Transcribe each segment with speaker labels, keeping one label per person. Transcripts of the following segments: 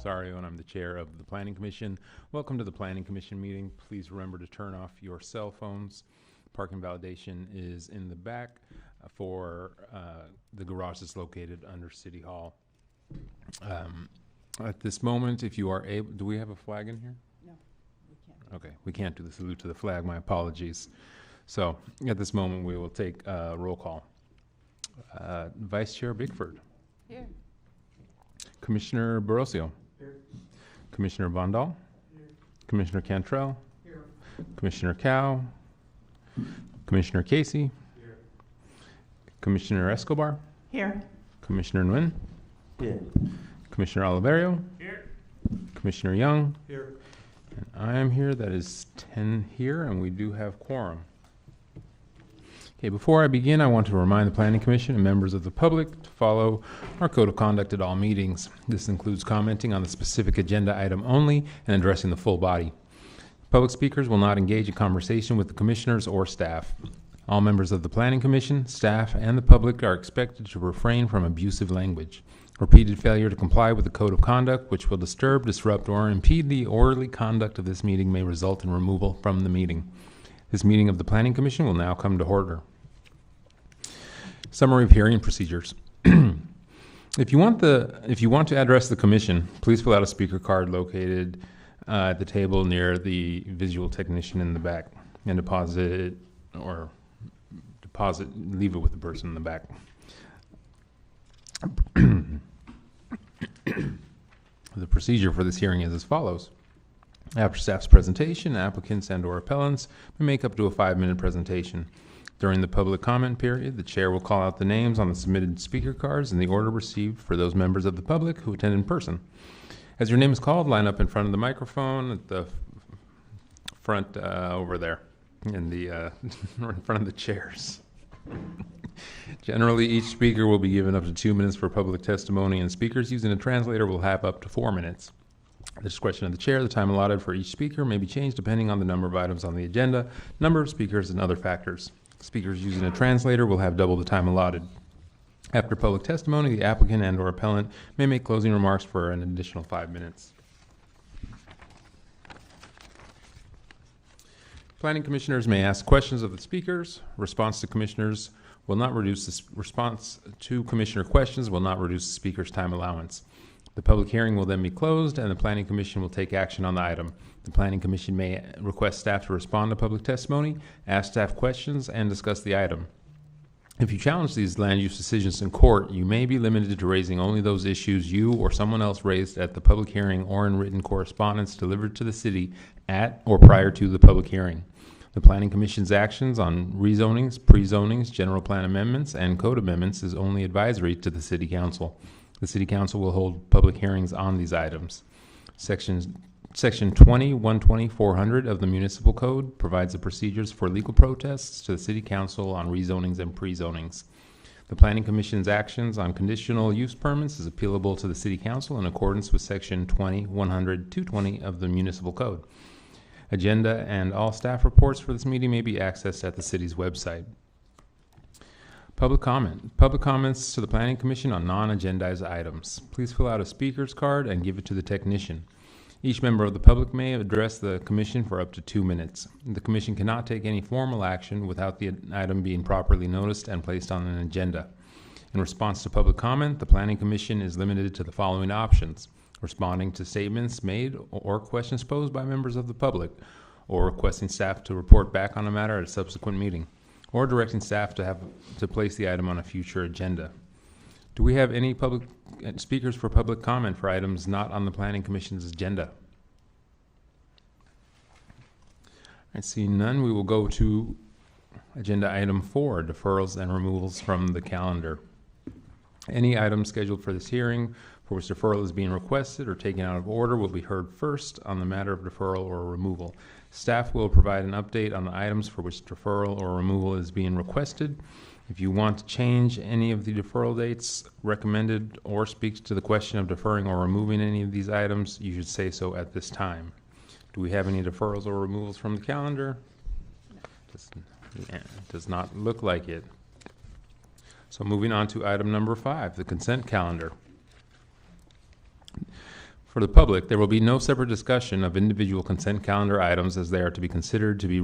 Speaker 1: Rosario, and I'm the chair of the Planning Commission. Welcome to the Planning Commission meeting. Please remember to turn off your cell phones. Parking validation is in the back for the garage that's located under City Hall. At this moment, if you are able, do we have a flag in here?
Speaker 2: No, we can't.
Speaker 1: Okay, we can't do the salute to the flag. My apologies. So at this moment, we will take a roll call. Vice Chair Bickford.
Speaker 2: Here.
Speaker 1: Commissioner Barroso.
Speaker 3: Here.
Speaker 1: Commissioner Vondal.
Speaker 3: Here.
Speaker 1: Commissioner Cantrell.
Speaker 3: Here.
Speaker 1: Commissioner Cow. Commissioner Casey.
Speaker 3: Here.
Speaker 1: Commissioner Escobar.
Speaker 2: Here.
Speaker 1: Commissioner Nguyen.
Speaker 3: Here.
Speaker 1: Commissioner Oliverio.
Speaker 3: Here.
Speaker 1: Commissioner Young.
Speaker 3: Here.
Speaker 1: And I am here. That is 10 here, and we do have quorum. Okay, before I begin, I want to remind the Planning Commission and members of the public to follow our code of conduct at all meetings. This includes commenting on the specific agenda item only and addressing the full body. Public speakers will not engage in conversation with the commissioners or staff. All members of the Planning Commission, staff, and the public are expected to refrain from abusive language. Repeated failure to comply with the code of conduct, which will disturb, disrupt, or impede the orderly conduct of this meeting, may result in removal from the meeting. This meeting of the Planning Commission will now come to order. Summary of hearing procedures. If you want to address the commission, please fill out a speaker card located at the table near the visual technician in the back, and leave it with the person in the back. The procedure for this hearing is as follows. After staff's presentation, applicants and/or appellants may make up to a 5-minute presentation. During the public comment period, the chair will call out the names on the submitted speaker cards in the order received for those members of the public who attend in person. As your name is called, line up in front of the microphone at the front over there, in front of the chairs. Generally, each speaker will be given up to 2 minutes for public testimony, and speakers using a translator will have up to 4 minutes. At the discretion of the chair, the time allotted for each speaker may be changed depending on the number of items on the agenda, number of speakers, and other factors. Speakers using a translator will have double the time allotted. After public testimony, the applicant and/or appellant may make closing remarks for an additional 5 minutes. Planning commissioners may ask questions of the speakers. Response to commissioner questions will not reduce the speaker's time allowance. The public hearing will then be closed, and the Planning Commission will take action on the item. The Planning Commission may request staff to respond to public testimony, ask staff questions, and discuss the item. If you challenge these land use decisions in court, you may be limited to raising only those issues you or someone else raised at the public hearing or in written correspondence delivered to the city at or prior to the public hearing. The Planning Commission's actions on rezonings, pre-zonings, general plan amendments, and code amendments is only advisory to the City Council. The City Council will hold public hearings on these items. Section 20-120-400 of the Municipal Code provides the procedures for legal protests to the City Council on rezonings and pre-zonings. The Planning Commission's actions on conditional use permits is appealable to the City Council in accordance with Section 20-100-220 of the Municipal Code. Agenda and all staff reports for this meeting may be accessed at the city's website. Public comment. Public comments to the Planning Commission on non-agendized items. Please fill out a speaker's card and give it to the technician. Each member of the public may address the Commission for up to 2 minutes. The Commission cannot take any formal action without the item being properly noticed and placed on an agenda. In response to public comment, the Planning Commission is limited to the following options: responding to statements made or questions posed by members of the public, or requesting staff to report back on a matter at a subsequent meeting, or directing staff to place the item on a future agenda. Do we have any public speakers for public comment for items not on the Planning Commission's agenda? I see none. We will go to agenda item 4, deferrals and removals from the calendar. Any item scheduled for this hearing for which deferral is being requested or taken out of order will be heard first on the matter of deferral or removal. Staff will provide an update on the items for which deferral or removal is being requested. If you want to change any of the deferral dates recommended or speaks to the question of deferring or removing any of these items, you should say so at this time. Do we have any deferrals or removals from the calendar? Does not look like it. So moving on to item number 5, the consent calendar. For the public, there will be no separate discussion of individual consent calendar items as they are considered to be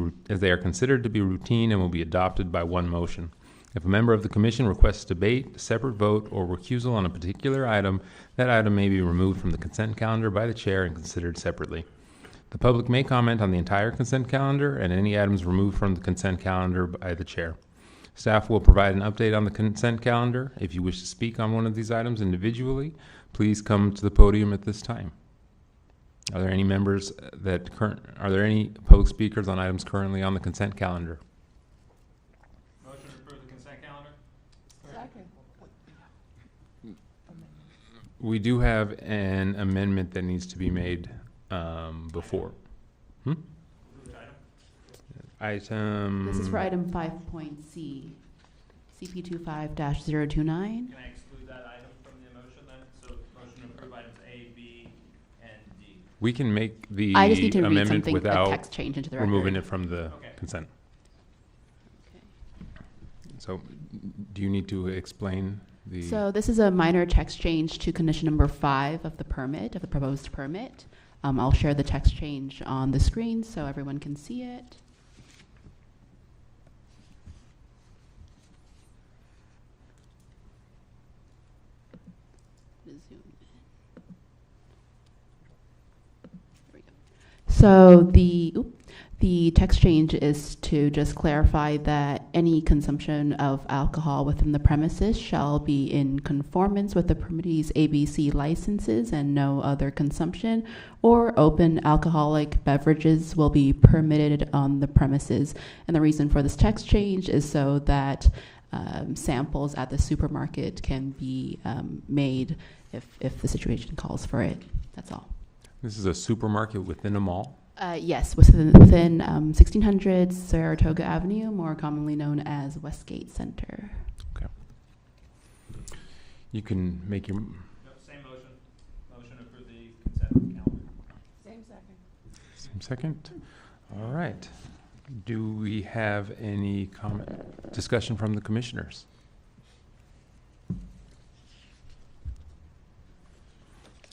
Speaker 1: routine and will be adopted by one motion. If a member of the commission requests debate, a separate vote, or recusal on a particular item, that item may be removed from the consent calendar by the chair and considered separately. The public may comment on the entire consent calendar and any items removed from the consent calendar by the chair. Staff will provide an update on the consent calendar. If you wish to speak on one of these items individually, please come to the podium at this time. Are there any are there any public speakers on items currently on the consent calendar?
Speaker 2: Motion to approve the consent calendar?
Speaker 3: Second.
Speaker 1: We do have an amendment that needs to be made before. Item.
Speaker 3: This is for item 5.C, CP25-029.
Speaker 2: Can I exclude that item from the motion then? So motion to approve items A, B, and D.
Speaker 1: We can make the
Speaker 3: I just need to read
Speaker 1: amendment
Speaker 3: something, a
Speaker 1: without
Speaker 3: text change into the record.
Speaker 1: removing it from the
Speaker 2: Okay.
Speaker 1: consent.
Speaker 3: Okay.
Speaker 1: So do you need to explain the?
Speaker 3: So this is a minor text change to condition number 5 of the permit, of the proposed permit. I'll share the text change on the screen so everyone can see it. Zoom in. There we go. So the text change is to just clarify that any consumption of alcohol within the premises shall be in conformance with the permittee's ABC licenses, and no other consumption or open alcoholic beverages will be permitted on the premises. And the reason for this text change is so that samples at the supermarket can be made if the situation calls for it. That's all.
Speaker 1: This is a supermarket within a mall?
Speaker 3: Yes, within 1600 Saratoga Avenue, more commonly known as Westgate Center.
Speaker 1: Okay. You can make your.
Speaker 2: No, same motion. Motion to approve the consent calendar.
Speaker 3: Same second.
Speaker 1: Same second. All right. Do we have any discussion from the commissioners?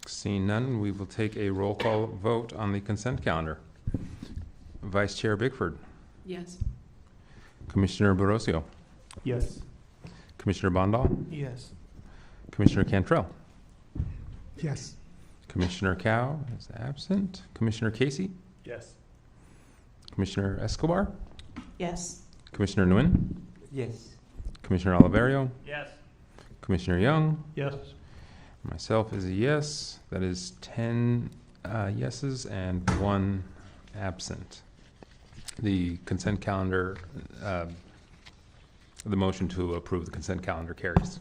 Speaker 1: Seeing none, we will take a roll call vote on the consent calendar. Vice Chair Bickford.
Speaker 3: Yes.
Speaker 1: Commissioner Barroso.
Speaker 4: Yes.
Speaker 1: Commissioner Bondal.
Speaker 4: Yes.
Speaker 1: Commissioner Cantrell.
Speaker 4: Yes.
Speaker 1: Commissioner Cow is absent. Commissioner Casey.
Speaker 4: Yes.
Speaker 1: Commissioner Escobar.
Speaker 3: Yes.
Speaker 1: Commissioner Nguyen.
Speaker 4: Yes.
Speaker 1: Commissioner Oliverio.
Speaker 2: Yes.
Speaker 1: Commissioner Young.
Speaker 4: Yes.
Speaker 1: Myself is a yes. That is 10 yeses and 1 absent. The consent calendar, the motion to approve the consent calendar carries.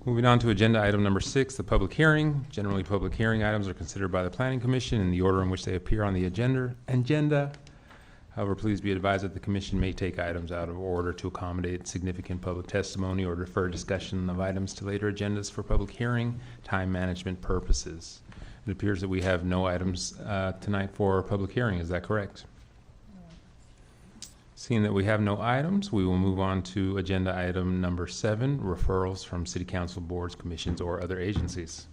Speaker 1: Moving on to agenda item number 6, the public hearing. Generally, public hearing items are considered by the Planning Commission in the order in which they appear on the agenda. However, please be advised that the Commission may take items out of order to accommodate significant public testimony or defer discussion of items to later agendas for public hearing time management purposes. It appears that we have no items tonight for public hearing. Is that correct? Seeing that we have no items, we will move on to agenda item number 7, referrals from City Council boards, commissions, or other agencies.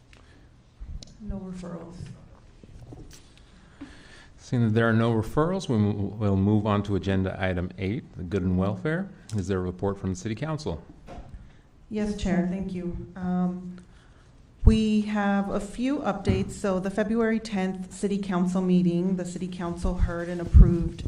Speaker 5: No referrals.
Speaker 1: Seeing that there are no referrals, we'll move on to agenda item 8, the good and welfare. Is there a report from the City Council?
Speaker 5: Yes, Chair, thank you. We have a few updates. So the February 10th City Council meeting, the City Council heard and approved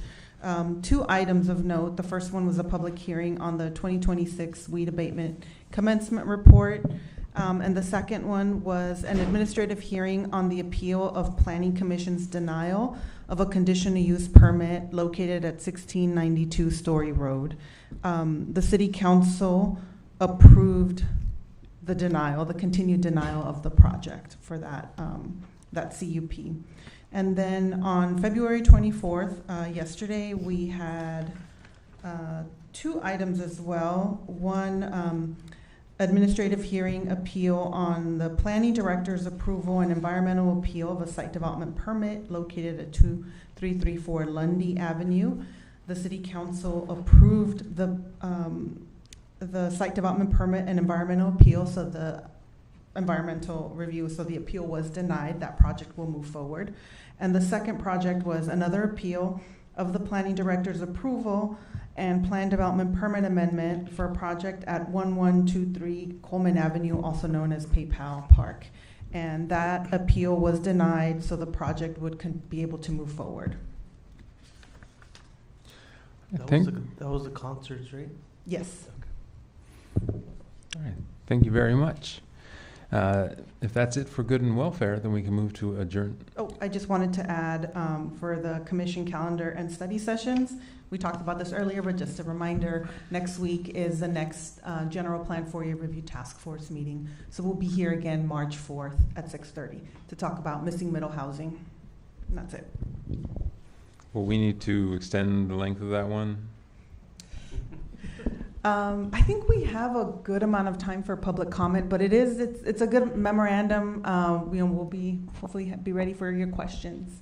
Speaker 5: 2 items of note. The first one was a public hearing on the 2026 weed abatement commencement report. And the second one was an administrative hearing on the appeal of Planning Commission's denial of a conditional use permit located at 1692 Story Road. The City Council approved the denial, the continued denial of the project for that CUP. And then on February 24th, yesterday, we had 2 items as well. One, administrative hearing appeal on the planning director's approval and environmental appeal of a site development permit located at 2334 Lundy Avenue. The City Council approved the site development permit and environmental appeal, so the environmental review, so the appeal was denied. That project will move forward. And the second project was another appeal of the planning director's approval and plan development permit amendment for a project at 1123 Coleman Avenue, also known as PayPal Park. And that appeal was denied, so the project would be able to move forward.
Speaker 4: That was the concerts, right?
Speaker 5: Yes.
Speaker 1: All right, thank you very much. If that's it for good and welfare, then we can move to adjourn.
Speaker 5: Oh, I just wanted to add, for the commission calendar and study sessions, we talked about this earlier, but just a reminder, next week is the next general plan 4-year review task force meeting. So we'll be here again March 4th at 6:30 to talk about missing middle housing. And that's it.
Speaker 1: Will we need to extend the length of that one?
Speaker 5: I think we have a good amount of time for public comment, but it's a good memorandum. We'll hopefully be ready for your questions.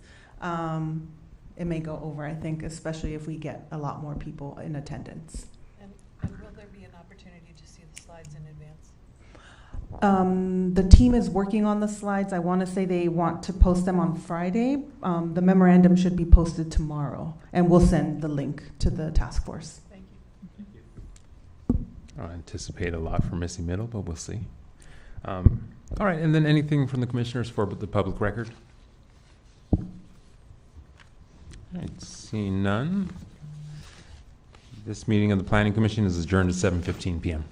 Speaker 5: It may go over, I think, especially if we get a lot more people in attendance.
Speaker 6: And will there be an opportunity to see the slides in advance?
Speaker 5: The team is working on the slides. I want to say they want to post them on Friday. The memorandum should be posted tomorrow, and we'll send the link to the task force.
Speaker 6: Thank you.
Speaker 1: I don't anticipate a lot for missing middle, but we'll see. All right, and then anything from the commissioners for the public record? All right, seeing none. This meeting of the Planning Commission is adjourned at 7:15 p.m.